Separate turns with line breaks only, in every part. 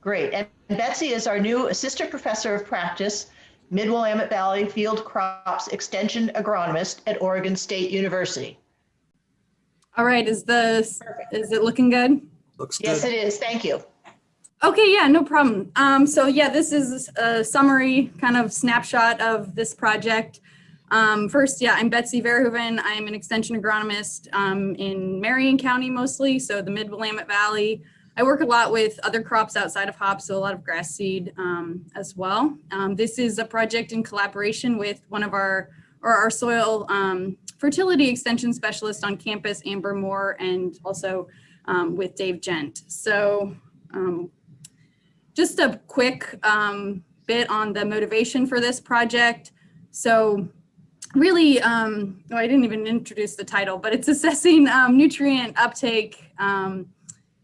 Great. And Betsy is our new Assistant Professor of Practice, Mid-Willamette Valley Field Crops Extension Agronomist at Oregon State University.
All right, is it looking good?
Looks good.
Yes, it is. Thank you.
Okay, yeah, no problem. So yeah, this is a summary kind of snapshot of this project. First, yeah, I'm Betsy Verhoeven. I'm an extension agronomist in Marion County mostly, so the Mid-Willamette Valley. I work a lot with other crops outside of hops, so a lot of grass seed as well. This is a project in collaboration with one of our soil fertility extension specialist on campus, Amber Moore, and also with Dave Gent. So just a quick bit on the motivation for this project. So really, I didn't even introduce the title, but it's assessing nutrient uptake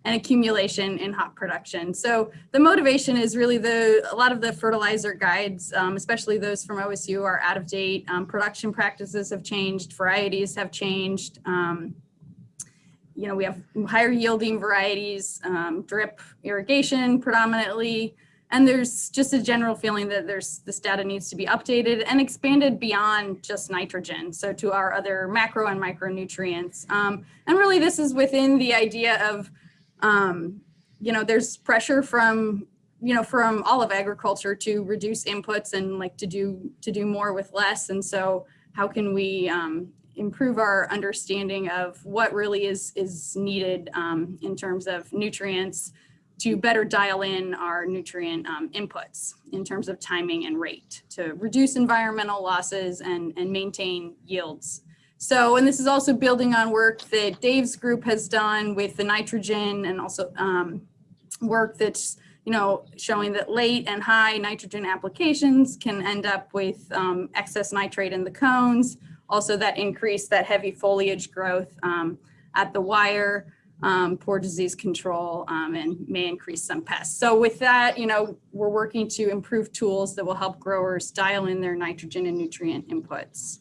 and accumulation in hop production. So the motivation is really a lot of the fertilizer guides, especially those from OSU, are out of date. Production practices have changed, varieties have changed. You know, we have higher yielding varieties, drip irrigation predominantly, and there's just a general feeling that this data needs to be updated and expanded beyond just nitrogen, so to our other macro and micronutrients. And really this is within the idea of, you know, there's pressure from all of agriculture to reduce inputs and like to do more with less. And so how can we improve our understanding of what really is needed in terms of nutrients to better dial in our nutrient inputs in terms of timing and rate to reduce environmental losses and maintain yields. So, and this is also building on work that Dave's group has done with the nitrogen, and also work that's, you know, showing that late and high nitrogen applications can end up with excess nitrate in the cones. Also that heavy foliage growth at the wire, poor disease control, and may increase some pests. So with that, you know, we're working to improve tools that will help growers dial in their nitrogen and nutrient inputs.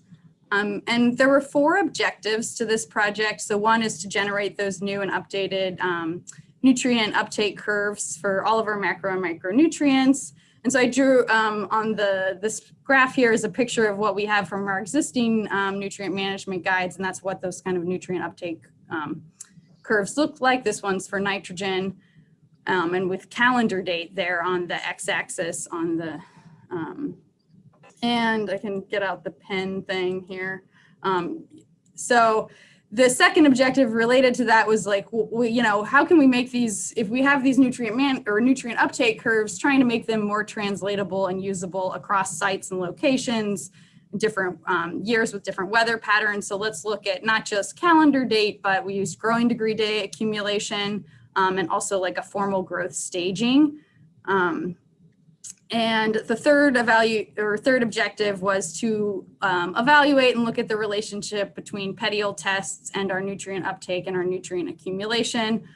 And there were 4 objectives to this project. So one is to generate those new and updated nutrient uptake curves for all of our macro and micronutrients. And so I drew on this graph here is a picture of what we have from our existing nutrient management guides, and that's what those kind of nutrient uptake curves look like. This one's for nitrogen, and with calendar date there on the x-axis on the and I can get out the pen thing here. So the second objective related to that was like, you know, how can we make these, if we have these nutrient uptake curves, trying to make them more translatable and usable across sites and locations, different years with different weather patterns. So let's look at not just calendar date, but we used growing degree day accumulation, and also like a formal growth staging. And the third objective was to evaluate and look at the relationship between petiole tests and our nutrient uptake and our nutrient accumulation.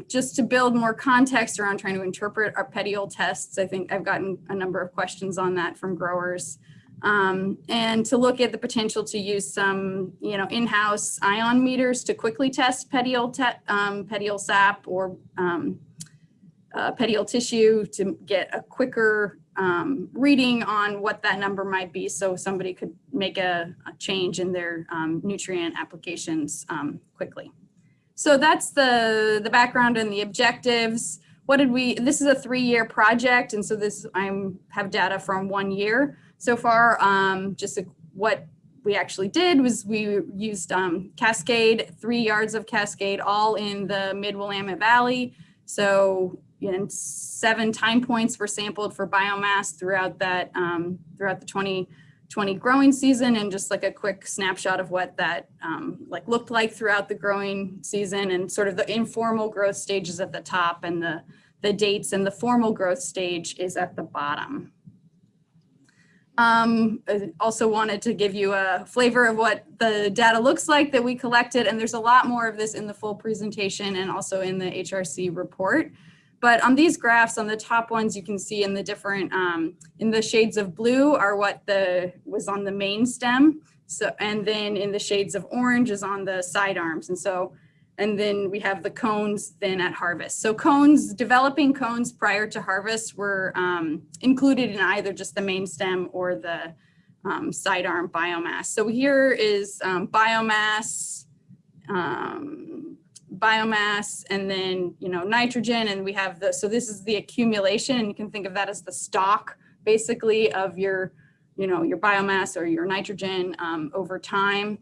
Just to build more context around trying to interpret our petiole tests, I think I've gotten a number of questions on that from growers. And to look at the potential to use some, you know, in-house ion meters to quickly test petiole sap or petiole tissue to get a quicker reading on what that number might be, so somebody could make a change in their nutrient applications quickly. So that's the background and the objectives. This is a 3-year project, and so I have data from 1 year so far. What we actually did was we used Cascade, 3 yards of Cascade, all in the Mid-Willamette Valley. So, you know, 7 time points were sampled for biomass throughout the 2020 growing season, and just like a quick snapshot of what that looked like throughout the growing season, and sort of the informal growth stages at the top, and the dates, and the formal growth stage is at the bottom. I also wanted to give you a flavor of what the data looks like that we collected, and there's a lot more of this in the full presentation and also in the HRC report. But on these graphs, on the top ones, you can see in the different, in the shades of blue are what was on the main stem. So, and then in the shades of orange is on the side arms. And so And then we have the cones then at harvest. So cones, developing cones prior to harvest were included in either just the main stem or the sidearm biomass. So here is biomass, and then, nitrogen, and we have so this is the accumulation, and you can think of that as the stock basically of your, your biomass or your nitrogen over time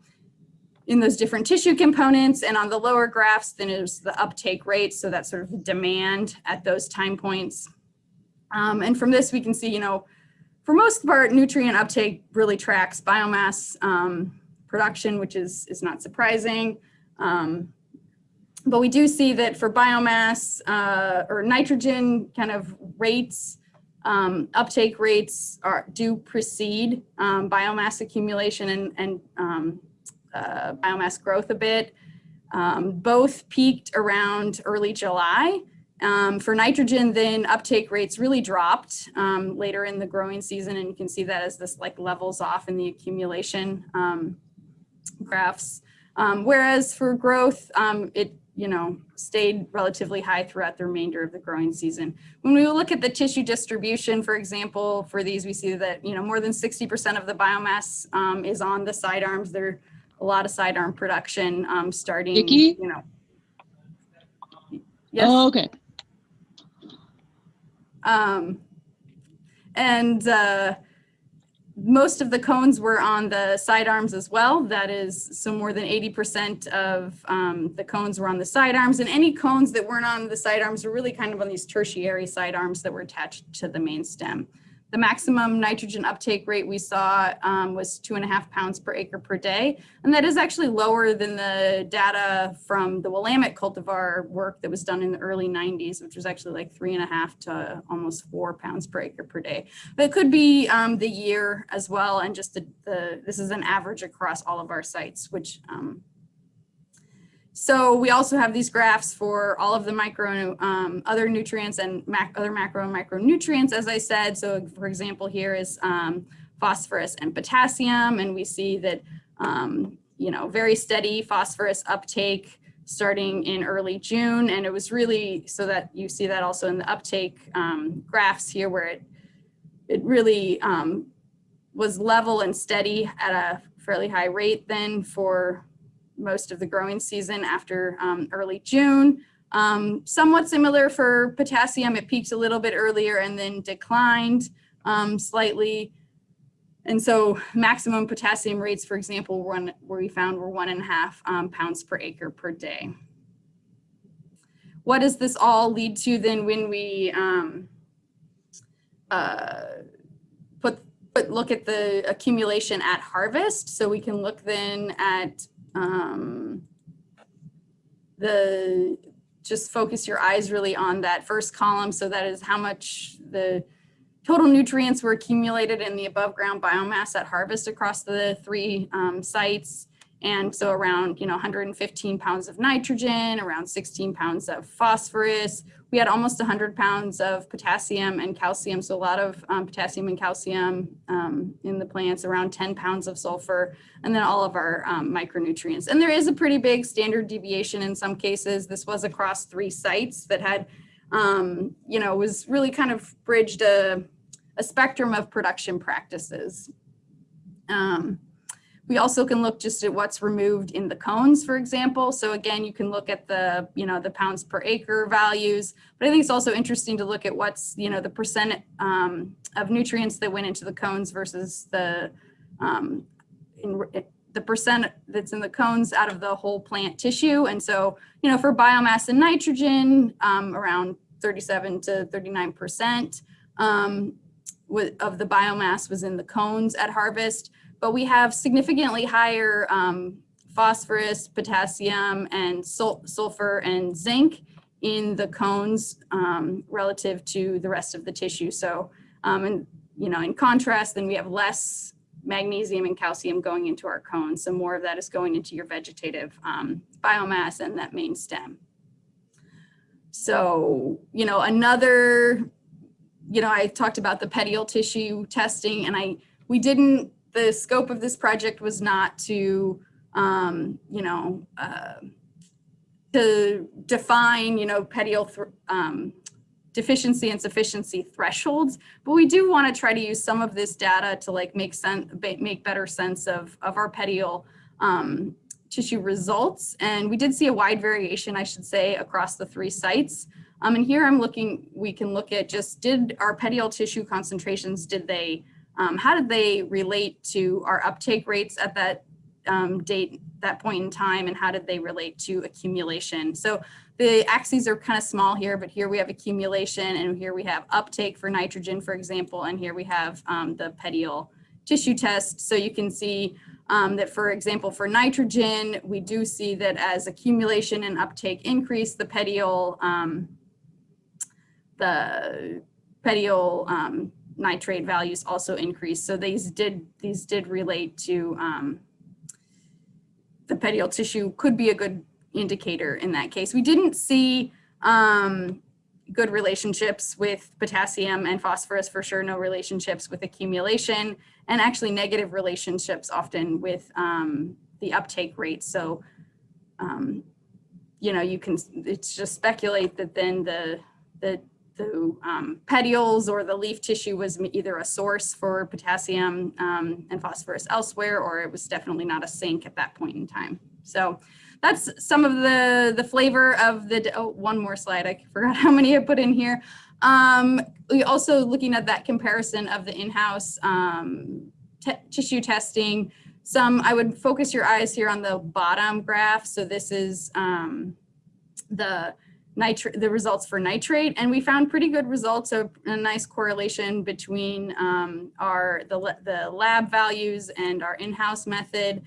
in those different tissue components. And on the lower graphs, then is the uptake rate. So that's sort of the demand at those time points. And from this, we can see, for most part, nutrient uptake really tracks biomass production, which is not surprising. But we do see that for biomass or nitrogen kind of rates, uptake rates do precede biomass accumulation and biomass growth a bit. Both peaked around early July. For nitrogen, then uptake rates really dropped later in the growing season, and you can see that as this like levels off in the accumulation graphs. Whereas for growth, it stayed relatively high throughout the remainder of the growing season. When we look at the tissue distribution, for example, for these, we see that more than 60% of the biomass is on the sidearms. There are a lot of sidearm production starting.
Vicky?
Yes.
Oh, okay.
Most of the cones were on the sidearms as well. That is, so more than 80% of the cones were on the sidearms, and any cones that weren't on the sidearms were really kind of on these tertiary sidearms that were attached to the main stem. The maximum nitrogen uptake rate we saw was 2.5 pounds per acre per day. And that is actually lower than the data from the Willamette cultivar work that was done in the early 90s, which was actually like 3.5 to almost 4 pounds per acre per day. But it could be the year as well. And just this is an average across all of our sites, which so we also have these graphs for all of the other nutrients and other macro and micronutrients, as I said. So for example, here is phosphorus and potassium, and we see that, very steady phosphorus uptake starting in early June. And it was really, so that you see that also in the uptake graphs here, where it really was level and steady at a fairly high rate then for most of the growing season after early June. Somewhat similar for potassium, it peaked a little bit earlier and then declined slightly. And so maximum potassium rates, for example, where we found were 1.5 pounds per acre per day. What does this all lead to then when we look at the accumulation at harvest? So we can look then at just focus your eyes really on that first column. So that is how much the total nutrients were accumulated in the above ground biomass at harvest across the 3 sites. And so around 115 pounds of nitrogen, around 16 pounds of phosphorus. We had almost 100 pounds of potassium and calcium, so a lot of potassium and calcium in the plants, around 10 pounds of sulfur, and then all of our micronutrients. And there is a pretty big standard deviation in some cases. This was across 3 sites that had, was really kind of bridged a spectrum of production practices. We also can look just at what's removed in the cones, for example. So again, you can look at the, the pounds per acre values, but I think it's also interesting to look at what's, the percent of nutrients that went into the cones versus the percent that's in the cones out of the whole plant tissue. And so, for biomass and nitrogen, around 37 to 39% of the biomass was in the cones at harvest. But we have significantly higher phosphorus, potassium, and sulfur and zinc in the cones relative to the rest of the tissue. So, in contrast, then we have less magnesium and calcium going into our cones. So more of that is going into your vegetative biomass and that main stem. So, I talked about the petiole tissue testing, and the scope of this project was not to, to define, petiole deficiency and sufficiency thresholds, but we do want to try to use some of this data to make better sense of our petiole tissue results. And we did see a wide variation, I should say, across the 3 sites. And here we can look at just, did our petiole tissue concentrations, how did they relate to our uptake rates at that that point in time, and how did they relate to accumulation? So the axes are kind of small here, but here we have accumulation, and here we have uptake for nitrogen, for example, and here we have the petiole tissue test. So you can see that, for example, for nitrogen, we do see that as accumulation and uptake increase, the petiole nitrate values also increase. So these did relate to the petiole tissue, could be a good indicator in that case. We didn't see good relationships with potassium and phosphorus, for sure, no relationships with accumulation, and actually negative relationships often with the uptake rate. So, it's just speculate that then the petioles or the leaf tissue was either a source for potassium and phosphorus elsewhere, or it was definitely not a sink at that point in time. So that's some of the flavor of one more slide. I forgot how many I put in here. We also looking at that comparison of the in-house tissue testing. I would focus your eyes here on the bottom graph. So this is the results for nitrate, and we found pretty good results, so a nice correlation between the lab values and our in-house method.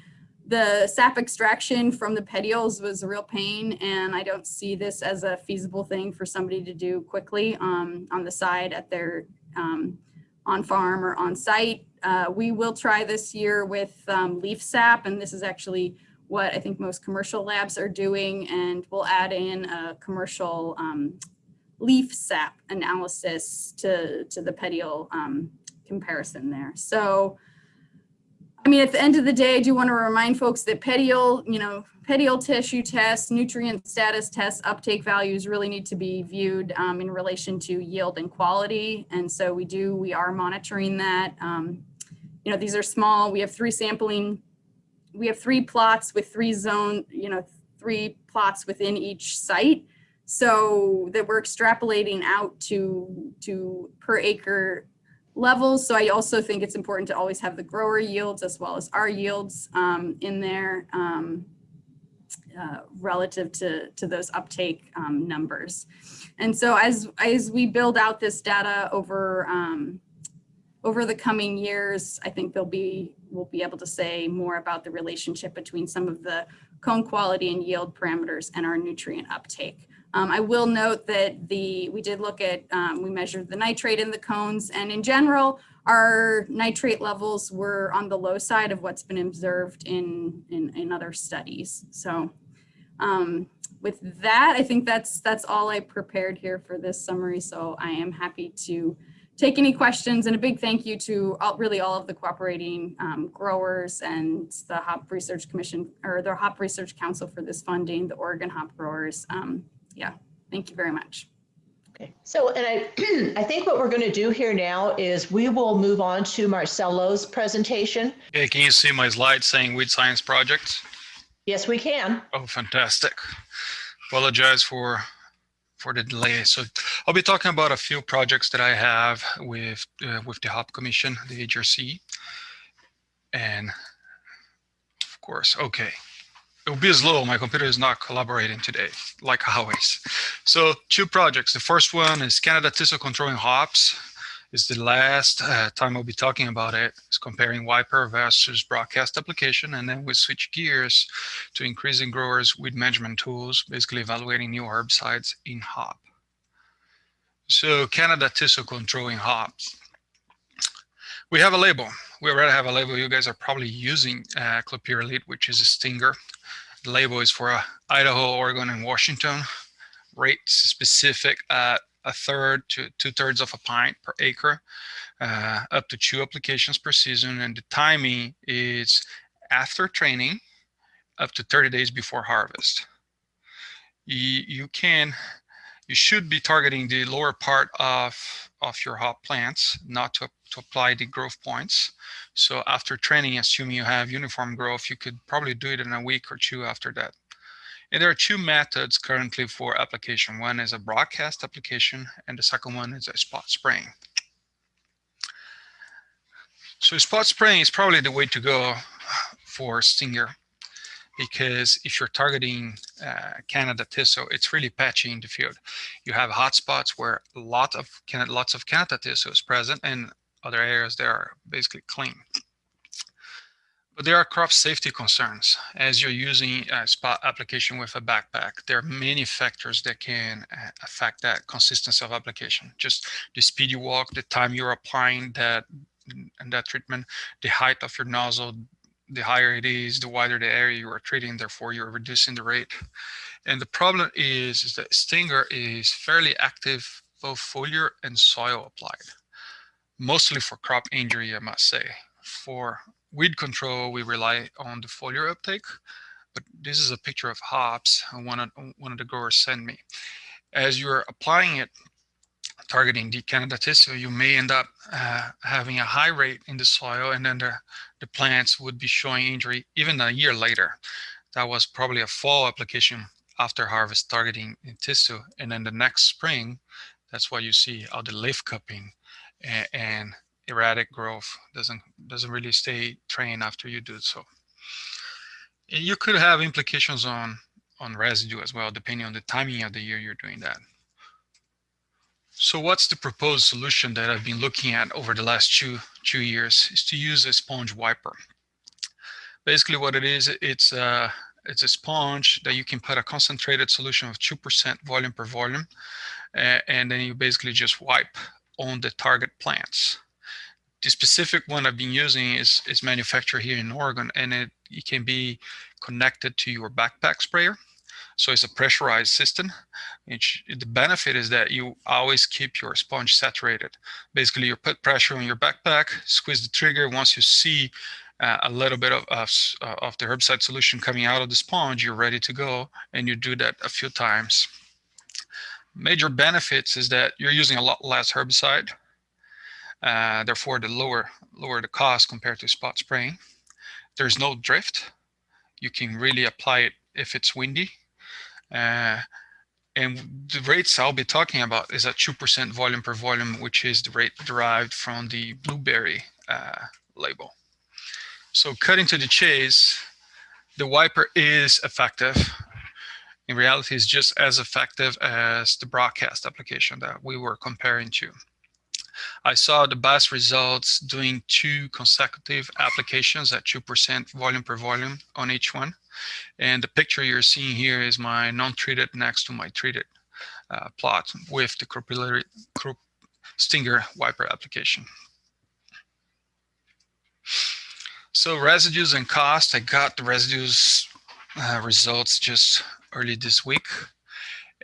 The sap extraction from the petioles was a real pain, and I don't see this as a feasible thing for somebody to do quickly on the side at their on farm or on site. We will try this year with leaf sap, and this is actually what I think most commercial labs are doing, and we'll add in a commercial leaf sap analysis to the petiole comparison there. So, I mean, at the end of the day, I do want to remind folks that petiole tissue tests, nutrient status tests, uptake values really need to be viewed in relation to yield and quality. And so we are monitoring that. These are small. We have 3 sampling. We have 3 plots with 3 plots within each site, so that we're extrapolating out to per acre levels. So I also think it's important to always have the grower yields as well as our yields in there relative to those uptake numbers. And so as we build out this data over the coming years, I think we'll be able to say more about the relationship between some of the cone quality and yield parameters and our nutrient uptake. I will note that we did look at, we measured the nitrate in the cones, and in general, our nitrate levels were on the low side of what's been observed in other studies. So with that, I think that's all I prepared here for this summary. So I am happy to take any questions, and a big thank you to really all of the cooperating growers and the Hop Research Commission, or the Hop Research Council, for this funding, the Oregon hop growers. Yeah, thank you very much.
Okay, so, and I think what we're going to do here now is we will move on to Marcello's presentation.
Yeah, can you see my slide saying Weed Science Project?
Yes, we can.
Oh, fantastic. Apologize for the delay. So I'll be talking about a few projects that I have with the Hop Commission, the HRC. And of course, okay. It will be slow. My computer is not collaborating today, like always. So 2 projects. The first one is Canada Thistle Controlling Hops. It's the last time I'll be talking about it. It's comparing wiper versus broadcast application, and then we switch gears to increasing growers with measurement tools, basically evaluating new herbicides in hop. So Canada Thistle Controlling Hops. We have a label. We already have a label. You guys are probably using clopyralid, which is a stinger. The label is for Idaho, Oregon, and Washington. Rates specific at 1/3 to 2/3 of a pint per acre, up to 2 applications per season. And the timing is after training, up to 30 days before harvest. you should be targeting the lower part of your hop plants, not to apply the growth points. So after training, assuming you have uniform growth, you could probably do it in a week or two after that. And there are two methods currently for application. One is a broadcast application, and the second one is a spot spraying. So spot spraying is probably the way to go for stinger, because if you're targeting Canada thistle, it's really patchy in the field. You have hot spots where lots of Canada thistle is present, and other areas that are basically clean. But there are crop safety concerns as you're using a spot application with a backpack. There are many factors that can affect that consistency of application. Just the speed you walk, the time you're applying that treatment, the height of your nozzle. The higher it is, the wider the area you are treating, therefore you're reducing the rate. And the problem is that stinger is fairly active, both foliar and soil applied. Mostly for crop injury, I must say. For weed control, we rely on the foliar uptake, but this is a picture of hops one of the growers sent me. As you're applying it, targeting the Canada thistle, you may end up having a high rate in the soil, and then the plants would be showing injury even a year later. That was probably a fall application after harvest targeting in thistle, and then the next spring, that's what you see, all the leaf cupping and erratic growth doesn't really stay trained after you do so. And you could have implications on residue as well, depending on the timing of the year you're doing that. So what's the proposed solution that I've been looking at over the last two years is to use a sponge wiper. Basically what it is, it's a sponge that you can put a concentrated solution of 2% volume per volume, and then you basically just wipe on the target plants. The specific one I've been using is manufactured here in Oregon, and it can be connected to your backpack sprayer. So it's a pressurized system. The benefit is that you always keep your sponge saturated. Basically, you put pressure on your backpack, squeeze the trigger. Once you see a little bit of the herbicide solution coming out of the sponge, you're ready to go, and you do that a few times. Major benefits is that you're using a lot less herbicide. Therefore, the lower the cost compared to spot spraying. There's no drift. You can really apply it if it's windy. And the rates I'll be talking about is at 2% volume per volume, which is the rate derived from the blueberry label. So cutting to the chase, the wiper is effective. In reality, it's just as effective as the broadcast application that we were comparing to. I saw the best results doing 2 consecutive applications at 2% volume per volume on each one. And the picture you're seeing here is my non-treated next to my treated plot with the crop stinger wiper application. So residues and cost, I got the residues results just early this week,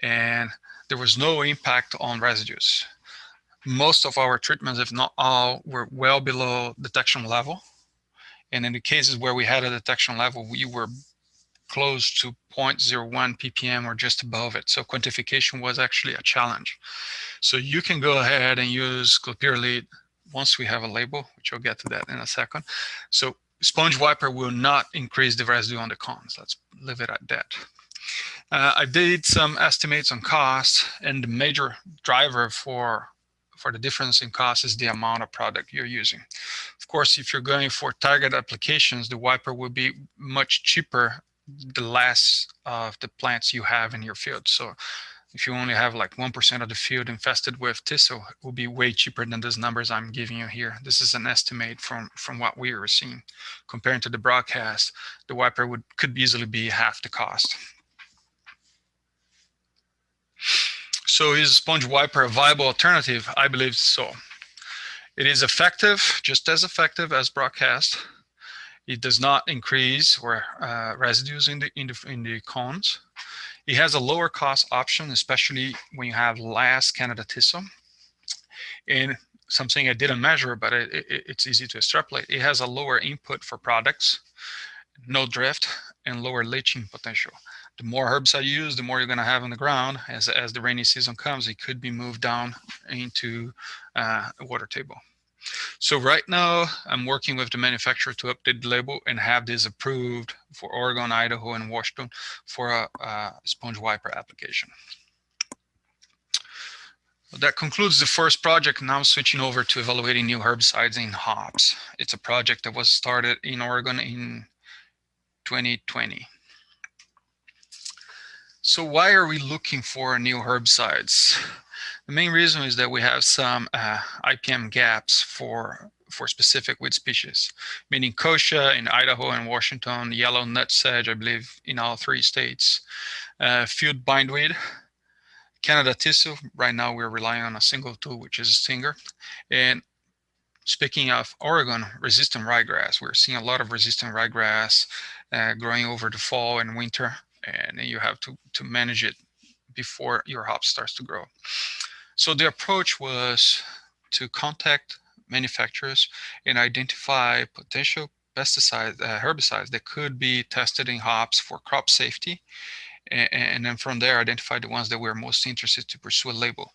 and there was no impact on residues. Most of our treatments, if not all, were well below detection level. And in the cases where we had a detection level, we were close to 0.01 ppm or just above it. So quantification was actually a challenge. So you can go ahead and use clopyrrolate once we have a label, which I'll get to that in a second. So sponge wiper will not increase the residue on the cones. Let's leave it at that. I did some estimates on cost, and the major driver for the difference in cost is the amount of product you're using. Of course, if you're going for target applications, the wiper will be much cheaper the less of the plants you have in your field. So if you only have like 1% of the field infested with thistle, it will be way cheaper than those numbers I'm giving you here. This is an estimate from what we were seeing. Comparing to the broadcast, the wiper could easily be half the cost. So is sponge wiper a viable alternative? I believe so. It is effective, just as effective as broadcast. It does not increase residues in the cones. It has a lower cost option, especially when you have less Canada thistle. And something I didn't measure, but it's easy to extrapolate. It has a lower input for products, no drift, and lower leaching potential. The more herbicide you use, the more you're going to have on the ground. As the rainy season comes, it could be moved down into a water table. So right now, I'm working with the manufacturer to update the label and have this approved for Oregon, Idaho, and Washington for a sponge wiper application. That concludes the first project. Now switching over to evaluating new herbicides in hops. It's a project that was started in Oregon in 2020. So why are we looking for new herbicides? The main reason is that we have some IPM gaps for specific weed species, meaning kochia in Idaho and Washington, yellow nutsedge, I believe, in all 3 states, field bindweed, Canada thistle. Right now we're relying on a single tool, which is a stinger. And speaking of Oregon, resistant ryegrass, we're seeing a lot of resistant ryegrass growing over the fall and winter, and you have to manage it before your hop starts to grow. So the approach was to contact manufacturers and identify potential pesticides, herbicides that could be tested in hops for crop safety, and then from there identify the ones that we're most interested to pursue a label.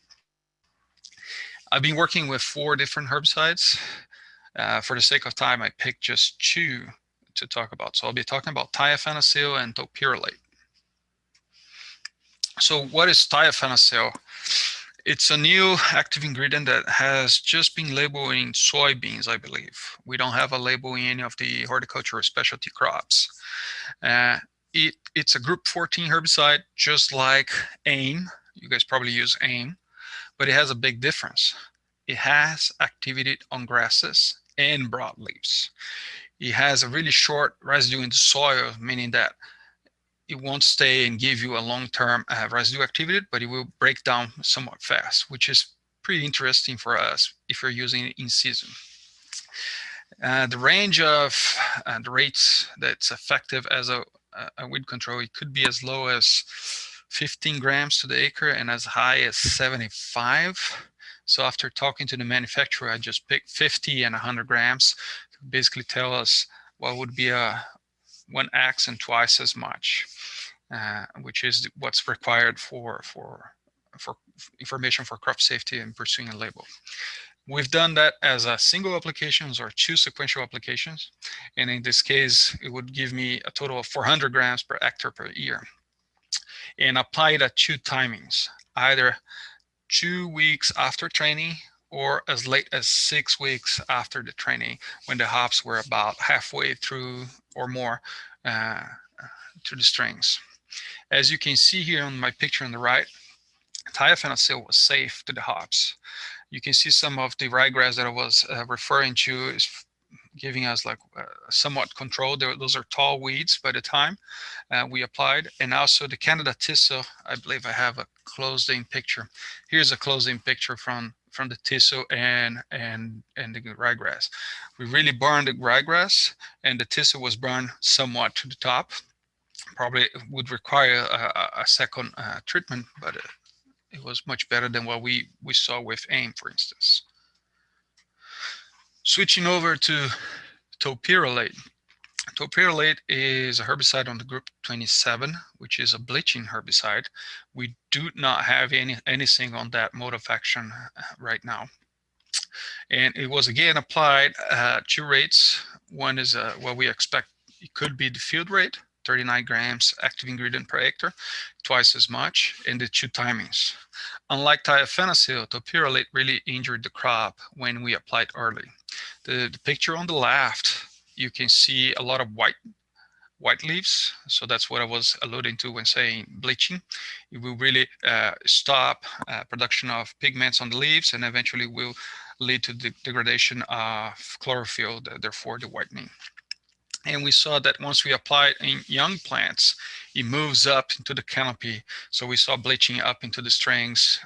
I've been working with 4 different herbicides. For the sake of time, I picked just 2 to talk about. So I'll be talking about thiophanacil and topiramate. So what is thiophanacil? It's a new active ingredient that has just been labeled in soybeans, I believe. We don't have a label in any of the horticultural specialty crops. It's a group 14 herbicide, just like AIM. You guys probably use AIM, but it has a big difference. It has activity on grasses and broadleaves. It has a really short residue in the soil, meaning that it won't stay and give you a long-term residue activity, but it will break down somewhat fast, which is pretty interesting for us if you're using it in season. The range of the rates that's effective as a weed control, it could be as low as 15 grams to the acre and as high as 75. So after talking to the manufacturer, I just picked 50 and 100 grams to basically tell us what would be a 1x and twice as much, which is what's required for information for crop safety and pursuing a label. We've done that as a single applications or 2 sequential applications. And in this case, it would give me a total of 400 grams per hectare per year. And apply it at 2 timings, either 2 weeks after training or as late as 6 weeks after the training, when the hops were about halfway through or more to the strings. As you can see here on my picture on the right, thiophanacil was safe to the hops. You can see some of the ryegrass that I was referring to is giving us like somewhat control. Those are tall weeds by the time we applied. And also the Canada thistle, I believe I have a closed-in picture. Here's a closed-in picture from the thistle and the ryegrass. We really burned the ryegrass, and the thistle was burned somewhat to the top. Probably would require a second treatment, but it was much better than what we saw with AIM, for instance. Switching over to topiramate. Topiramate is a herbicide on the group 27, which is a bleaching herbicide. We do not have anything on that mode of action right now. And it was again applied at 2 rates. One is what we expect it could be the field rate, 39 grams active ingredient per hectare, twice as much, and the 2 timings. Unlike thiophanacil, topiramate really injured the crop when we applied early. The picture on the left, you can see a lot of white leaves. So that's what I was alluding to when saying bleaching. It will really stop production of pigments on the leaves and eventually will lead to the degradation of chlorophyll, therefore the whitening. And we saw that once we apply it in young plants, it moves up into the canopy. So we saw bleaching up into the strings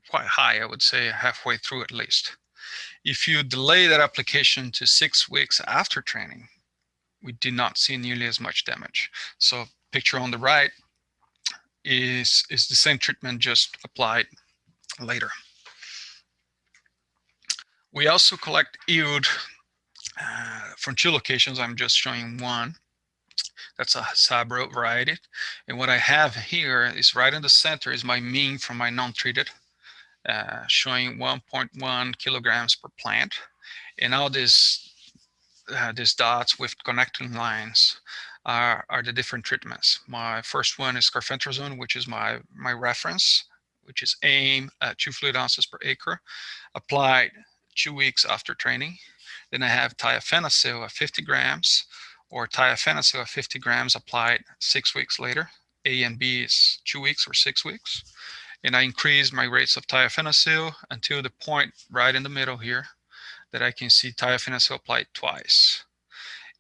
quite high, I would say halfway through at least. If you delay that application to 6 weeks after training, we did not see nearly as much damage. So picture on the right is the same treatment just applied later. We also collect yield from 2 locations. I'm just showing one. That's a Sabro variety. And what I have here is right in the center is my mean from my non-treated, showing 1.1 kilograms per plant. And all these dots with connecting lines are the different treatments. My first one is carfentrazone, which is my reference, which is AIM at 2 fluid ounces per acre, applied 2 weeks after training. Then I have thiophenicil at 50 grams, or thiophenicil at 50 grams applied 6 weeks later. A and B is 2 weeks or 6 weeks. And I increase my rates of thiophenicil until the point right in the middle here that I can see thiophenicil applied twice.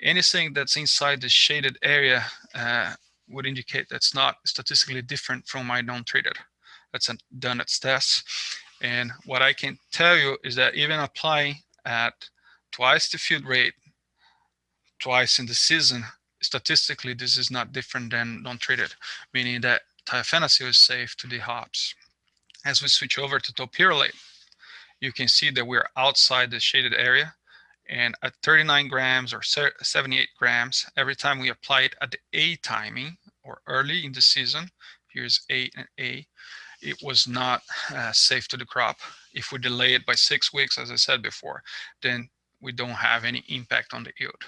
Anything that's inside the shaded area would indicate that's not statistically different from my non-treated. That's done its tests. And what I can tell you is that even applying at twice the field rate, twice in the season, statistically, this is not different than non-treated, meaning that thiophenicil is safe to the hops. As we switch over to topiramate, you can see that we're outside the shaded area, and at 39 grams or 78 grams, every time we apply it at the A timing or early in the season, here's A and A, it was not safe to the crop. If we delay it by 6 weeks, as I said before, then we don't have any impact on the yield.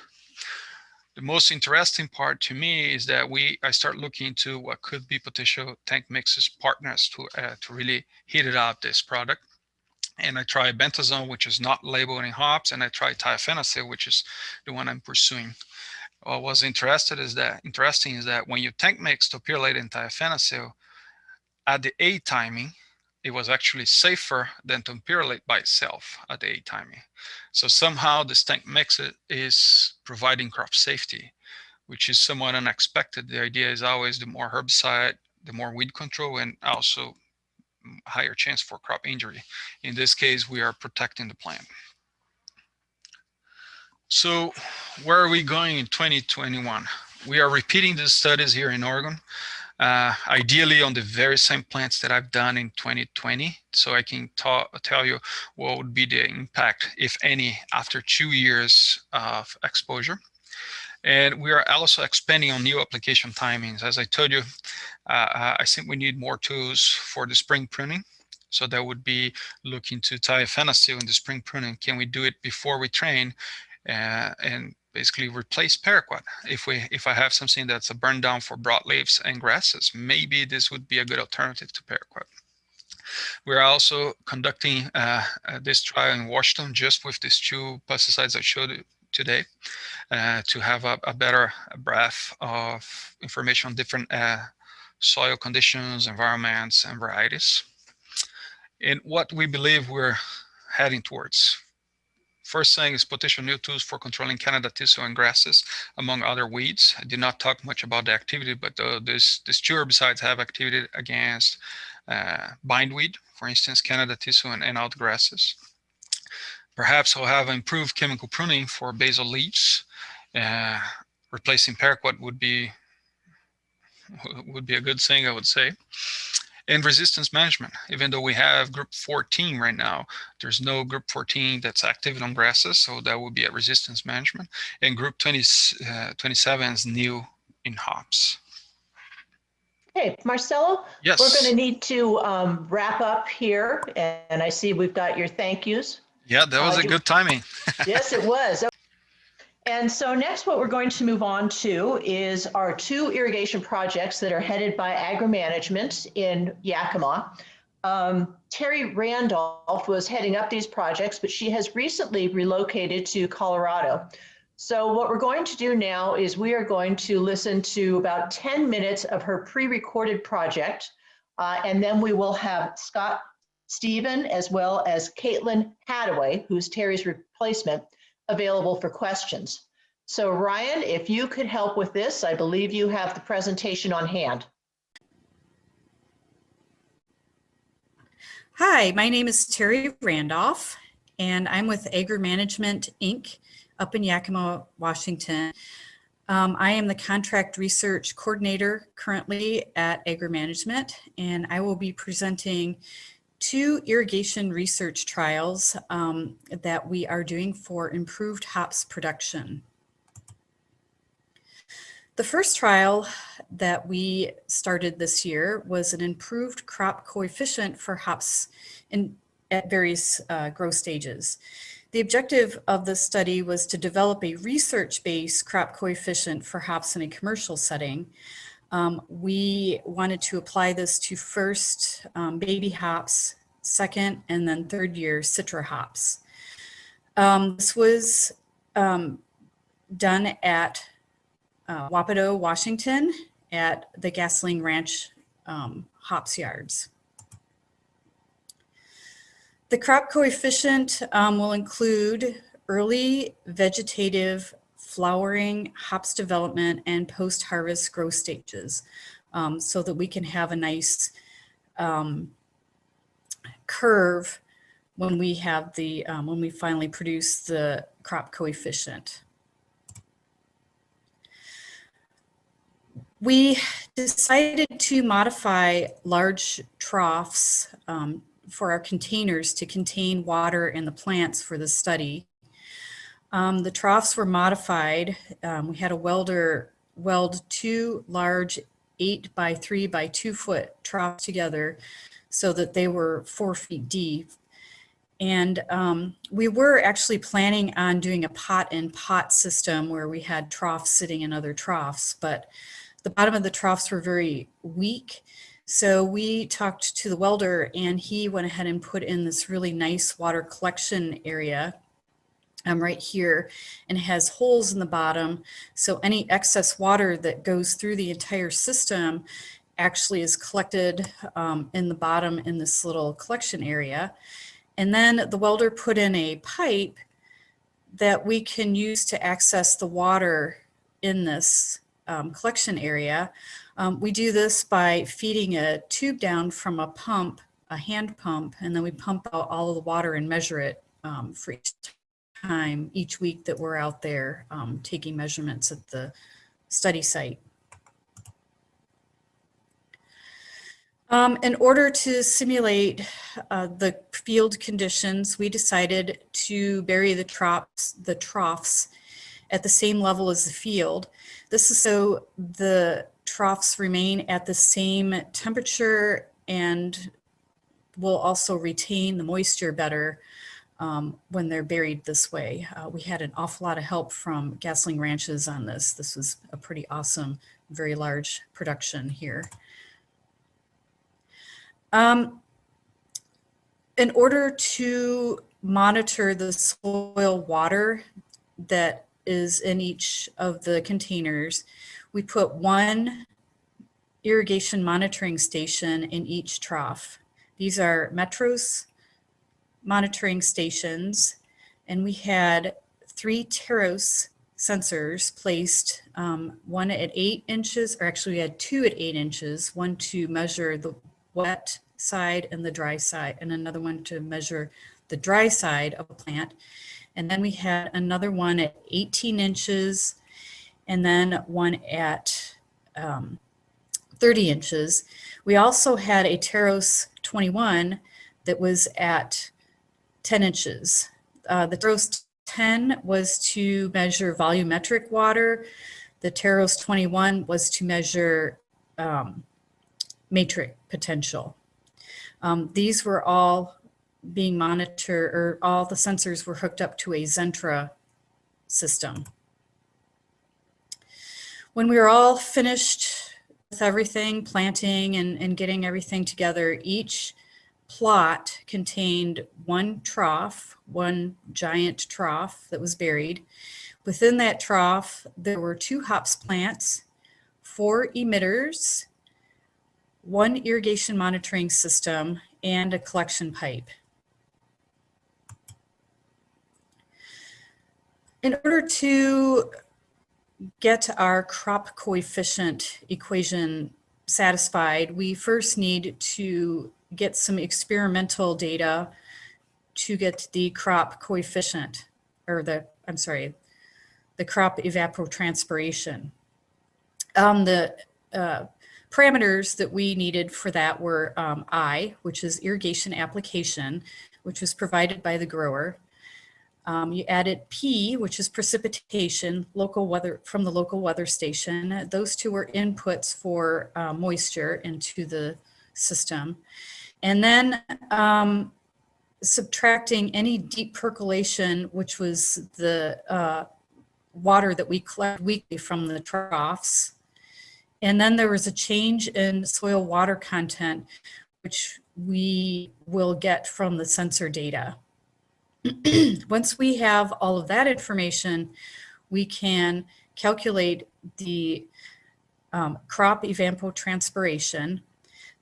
The most interesting part to me is that I start looking into what could be potential tank mixes partners to really heat it up, this product. And I try bentazone, which is not labeled in hops, and I try thiophenicil, which is the one I'm pursuing. What was interesting is that when you tank mix topiramate and thiophenicil at the A timing, it was actually safer than topiramate by itself at the A timing. So somehow this tank mix is providing crop safety, which is somewhat unexpected. The idea is always the more herbicide, the more weed control, and also higher chance for crop injury. In this case, we are protecting the plant. So where are we going in 2021? We are repeating these studies here in Oregon, ideally on the very same plants that I've done in 2020. So I can tell you what would be the impact, if any, after 2 years of exposure. And we are also expanding on new application timings. As I told you, I think we need more tools for the spring pruning. So that would be looking to thiophenicil in the spring pruning. Can we do it before we train and basically replace paraquat? If I have something that's a burn down for broadleaves and grasses, maybe this would be a good alternative to paraquat. We're also conducting this trial in Washington just with these 2 pesticides I showed you today to have a better breadth of information on different soil conditions, environments, and varieties. And what we believe we're heading towards. First thing is potential new tools for controlling Canada thistle and grasses, among other weeds. I did not talk much about the activity, but these 2 herbicides have activity against bindweed, for instance, Canada thistle and out grasses. Perhaps I'll have improved chemical pruning for basal leaves. Replacing paraquat would be a good thing, I would say. And resistance management. Even though we have group 14 right now, there's no group 14 that's active on grasses, so that would be a resistance management. And group 27 is new in hops.
Okay, Marcello,
Yes.
we're going to need to wrap up here, and I see we've got your thank yous.
Yeah, that was a good timing.
Yes, it was. And so next, what we're going to move on to is our 2 irrigation projects that are headed by Agri-Management in Yakima. Terry Randolph was heading up these projects, but she has recently relocated to Colorado. So what we're going to do now is we are going to listen to about 10 minutes of her pre-recorded project, and then we will have Scott Stephen as well as Caitlin Hadaway, who's Terry's replacement, available for questions. So Ryan, if you could help with this, I believe you have the presentation on hand.
Hi, my name is Terry Randolph, and I'm with Agri-Management, Inc. up in Yakima, Washington. I am the contract research coordinator currently at Agri-Management, and I will be presenting 2 irrigation research trials that we are doing for improved hops production. The first trial that we started this year was an improved crop coefficient for hops at various growth stages. The objective of the study was to develop a research-based crop coefficient for hops in a commercial setting. We wanted to apply this to first baby hops, second and then third year citra hops. This was done at Wapato, Washington, at the Gasoline Ranch hops yards. The crop coefficient will include early vegetative flowering, hops development, and post-harvest growth stages, so that we can have a nice curve when we have the when we finally produce the crop coefficient. We decided to modify large troughs for our containers to contain water and the plants for the study. The troughs were modified. We had a welder weld 2 large 8 by 3 by 2 foot troughs together so that they were 4 feet deep. And we were actually planning on doing a pot-in-pot system where we had troughs sitting in other troughs, but the bottom of the troughs were very weak. So we talked to the welder and he went ahead and put in this really nice water collection area right here, and has holes in the bottom. So any excess water that goes through the entire system actually is collected in the bottom in this little collection area. And then the welder put in a pipe that we can use to access the water in this collection area. We do this by feeding a tube down from a pump, a hand pump, and then we pump out all of the water and measure it for each time, each week that we're out there taking measurements at the study site. In order to simulate the field conditions, we decided to bury the troughs at the same level as the field. This is so the troughs remain at the same temperature and will also retain the moisture better when they're buried this way. We had an awful lot of help from Gasoline Ranches on this. This was a pretty awesome, very large production here. In order to monitor the soil water that is in each of the containers, we put 1 irrigation monitoring station in each trough. These are Metros monitoring stations, and we had 3 Teros sensors placed, 1 at 8 inches, or actually we had 2 at 8 inches, one to measure the wet side and the dry side, and another one to measure the dry side of a plant. And then we had another one at 18 inches, and then one at 30 inches. We also had a Teros 21 that was at 10 inches. The Teros 10 was to measure volumetric water. The Teros 21 was to measure matrix potential. These were all being monitored, or all the sensors were hooked up to a Zentra system. When we were all finished with everything, planting and getting everything together, each plot contained 1 trough, 1 giant trough that was buried. Within that trough, there were 2 hops plants, 4 emitters, 1 irrigation monitoring system, and a collection pipe. In order to get our crop coefficient equation satisfied, we first need to get some experimental data to get the crop coefficient, or the crop evapotranspiration. The parameters that we needed for that were I, which is irrigation application, which was provided by the grower. You added P, which is precipitation, local weather from the local weather station. Those two were inputs for moisture into the system. And then subtracting any deep percolation, which was the water that we collect weekly from the troughs. And then there was a change in soil water content, which we will get from the sensor data. Once we have all of that information, we can calculate the crop evapotranspiration.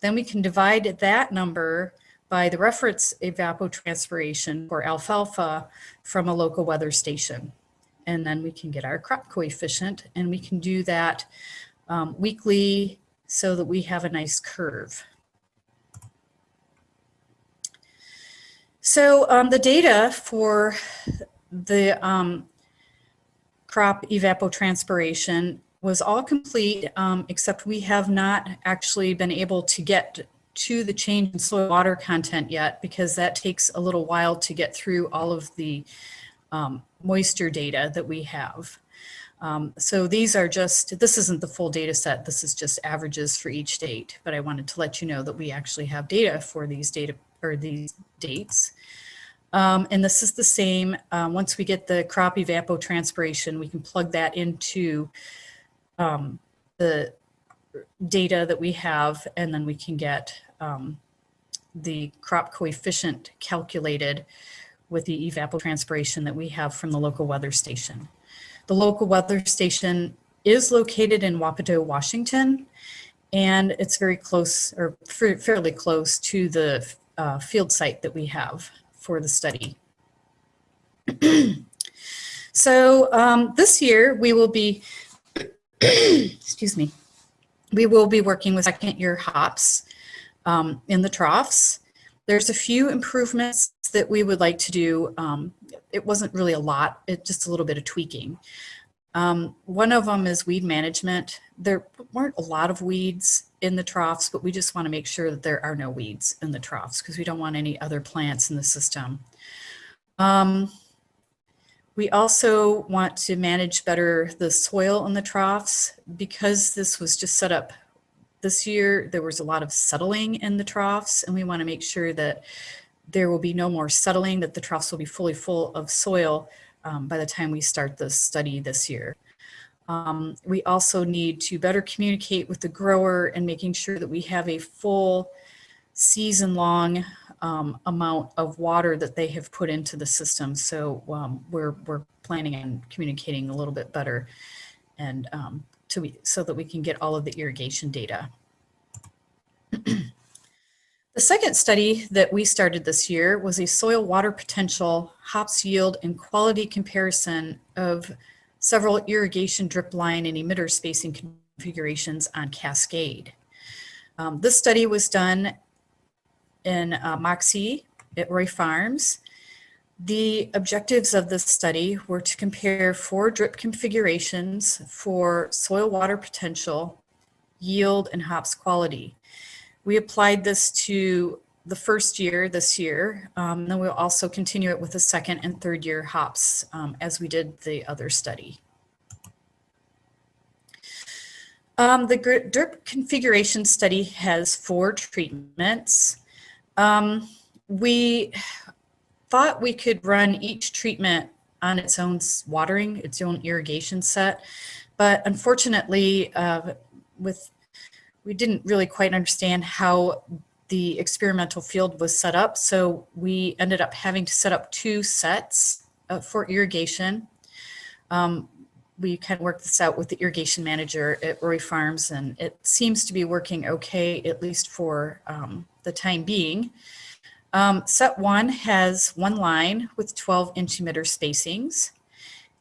Then we can divide that number by the reference evapotranspiration for alfalfa from a local weather station. And then we can get our crop coefficient, and we can do that weekly so that we have a nice curve. So the data for the crop evapotranspiration was all complete, except we have not actually been able to get to the change in soil water content yet, because that takes a little while to get through all of the moisture data that we have. So these are just, this isn't the full data set, this is just averages for each date, but I wanted to let you know that we actually have data for these data or these dates. And this is the same. Once we get the crop evapotranspiration, we can plug that into the data that we have, and then we can get the crop coefficient calculated with the evapotranspiration that we have from the local weather station. The local weather station is located in Wapato, Washington, and it's very close, or fairly close to the field site that we have for the study. So this year we will be, excuse me, we will be working with second year hops in the troughs. There's a few improvements that we would like to do. It wasn't really a lot, it's just a little bit of tweaking. One of them is weed management. There weren't a lot of weeds in the troughs, but we just want to make sure that there are no weeds in the troughs because we don't want any other plants in the system. We also want to manage better the soil in the troughs. Because this was just set up this year, there was a lot of settling in the troughs, and we want to make sure that there will be no more settling, that the troughs will be fully full of soil by the time we start the study this year. We also need to better communicate with the grower and making sure that we have a full season-long amount of water that they have put into the system. So we're planning on communicating a little bit better, and so that we can get all of the irrigation data. The second study that we started this year was a soil water potential, hops yield, and quality comparison of several irrigation drip line and emitter spacing configurations on Cascade. This study was done in Moxie at Roy Farms. The objectives of this study were to compare 4 drip configurations for soil water potential, yield, and hops quality. We applied this to the first year this year, and then we'll also continue it with the second and third year hops as we did the other study. The drip configuration study has 4 treatments. We thought we could run each treatment on its own watering, its own irrigation set, but unfortunately, we didn't really quite understand how the experimental field was set up, so we ended up having to set up 2 sets for irrigation. We kind of worked this out with the irrigation manager at Roy Farms, and it seems to be working okay, at least for the time being. Set 1 has 1 line with 12-inch emitter spacings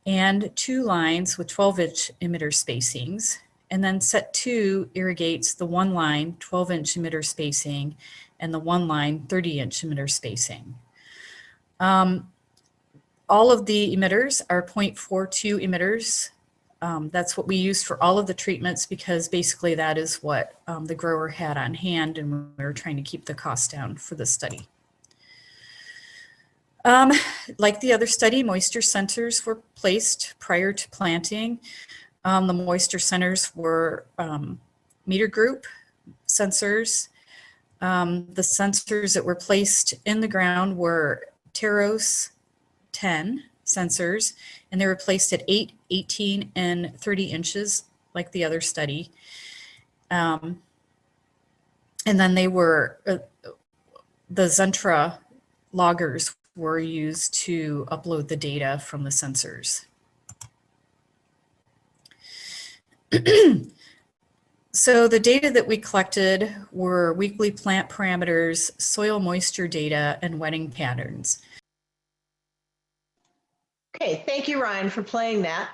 and 2 lines with 12-inch emitter spacings. And then set 2 irrigates the 1 line 12-inch emitter spacing and the 1 line 30-inch emitter spacing. All of the emitters are 0.42 emitters. That's what we used for all of the treatments because basically that is what the grower had on hand, and we were trying to keep the cost down for the study. Like the other study, moisture sensors were placed prior to planting. The moisture sensors were meter group sensors. The sensors that were placed in the ground were Teros 10 sensors, and they were placed at 8, 18, and 30 inches, like the other study. And then they were, the Zentra loggers were used to upload the data from the sensors. So the data that we collected were weekly plant parameters, soil moisture data, and wetting patterns.
Okay, thank you, Ryan, for playing that.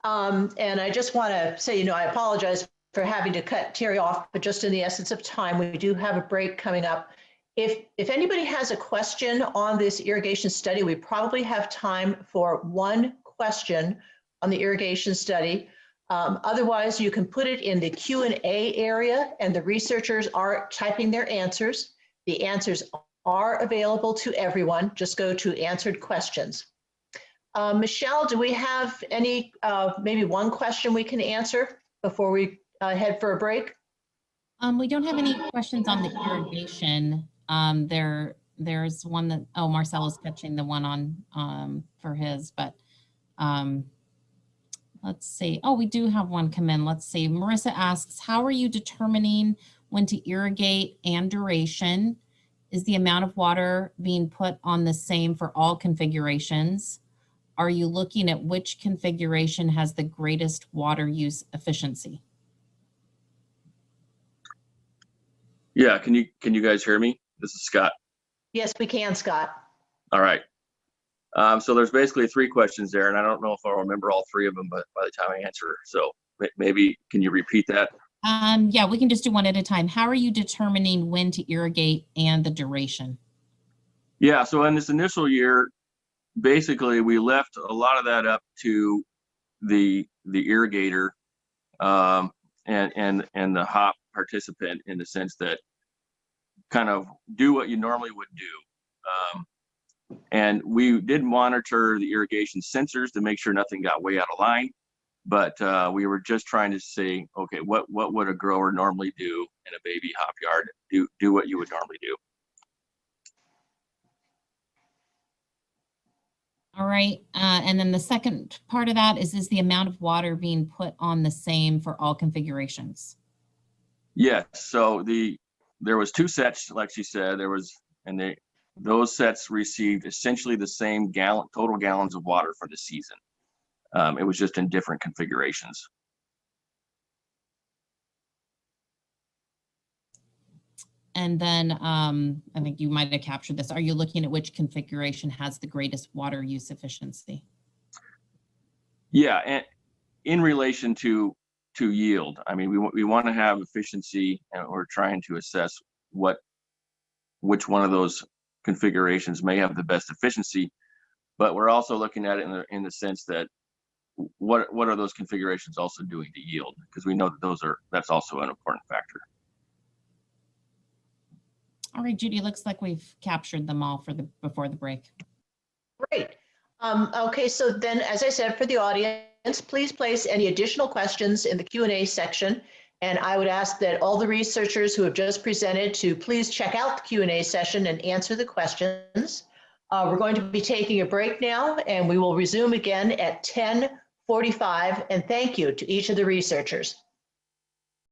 And I just want to say, I apologize for having to cut Terry off, but just in the essence of time, we do have a break coming up. If anybody has a question on this irrigation study, we probably have time for one question on the irrigation study. Otherwise, you can put it in the Q&A area, and the researchers are typing their answers. The answers are available to everyone. Just go to answered questions. Michelle, do we have any, maybe one question we can answer before we head for a break?
We don't have any questions on the irrigation. There's one that, Marcello's catching the one on for his, but let's see. Oh, we do have one come in. Let's see. Marissa asks, how are you determining when to irrigate and duration? Is the amount of water being put on the same for all configurations? Are you looking at which configuration has the greatest water use efficiency?
Yeah, can you guys hear me? This is Scott.
Yes, we can, Scott.
All right. So there's basically 3 questions there, and I don't know if I'll remember all 3 of them, but by the time I answer, so maybe can you repeat that?
Yeah, we can just do one at a time. How are you determining when to irrigate and the duration?
Yeah, so in this initial year, basically we left a lot of that up to the irrigator and the hop participant, in the sense that kind of do what you normally would do. And we did monitor the irrigation sensors to make sure nothing got way out of line, but we were just trying to say, okay, what would a grower normally do in a baby hop yard? Do what you would normally do.
All right, and then the second part of that is the amount of water being put on the same for all configurations?
Yes, so there was 2 sets, like she said, those sets received essentially the same total gallons of water for the season. It was just in different configurations.
And then I think you might have captured this. Are you looking at which configuration has the greatest water use efficiency?
Yeah, and in relation to yield, I mean, we want to have efficiency, and we're trying to assess which one of those configurations may have the best efficiency, but we're also looking at it in the sense that what are those configurations also doing to yield, because we know that that's also an important factor.
All right, Judy, looks like we've captured them all before the break.
Great. Okay, so then, as I said, for the audience, please place any additional questions in the Q&A section. And I would ask that all the researchers who have just presented to please check out the Q&A session and answer the questions. We're going to be taking a break now, and we will resume again at 10:45. And thank you to each of the researchers.